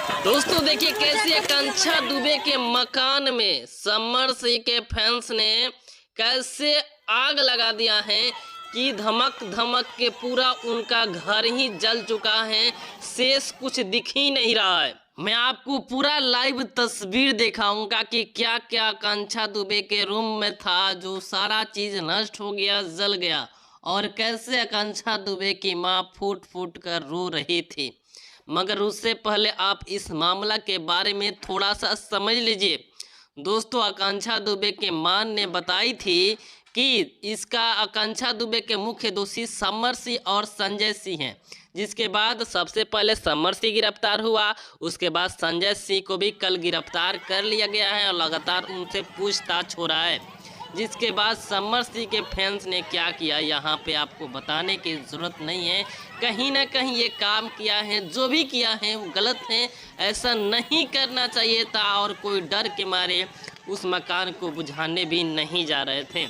दोस्तों देखिए कैसे आकांक्षा दुबे के मकान में समर सिंह के फैंस ने कैसे आग लगा दिया है कि धमक धमक के पूरा उनका घर ही जल चुका है। शेष कुछ दिख ही नहीं रहा है। मैं आपको पूरा लाइव तस्वीर दिखाऊंगा कि क्या क्या आकांक्षा दुबे के रूम में था जो सारा चीज नष्ट हो गया, जल गया, और कैसे आकांक्षा दुबे की मां फूट फूट कर रो रही थी। मगर उससे पहले आप इस मामला के बारे में थोड़ा सा समझ लीजिए। दोस्तों आकांक्षा दुबे के मां ने बताई थी कि इसका आकांक्षा दुबे के मुख्य दोषी समर सिंह और संजय सिंह हैं, जिसके बाद सबसे पहले समर सिंह गिरफ्तार हुआ, उसके बाद संजय सिंह को भी कल गिरफ्तार कर लिया गया है और लगातार उनसे पूछताछ हो रहा है। जिसके बाद समर सिंह के फैंस ने क्या किया यहाँ पे आपको बताने की ज़रूरत नहीं है। कहीं ना कहीं ये काम किया है, जो भी किया है वो गलत है, ऐसा नहीं करना चाहिए था और कोई डर के मारे उस मकान को बुझाने भी नहीं जा रहे थे।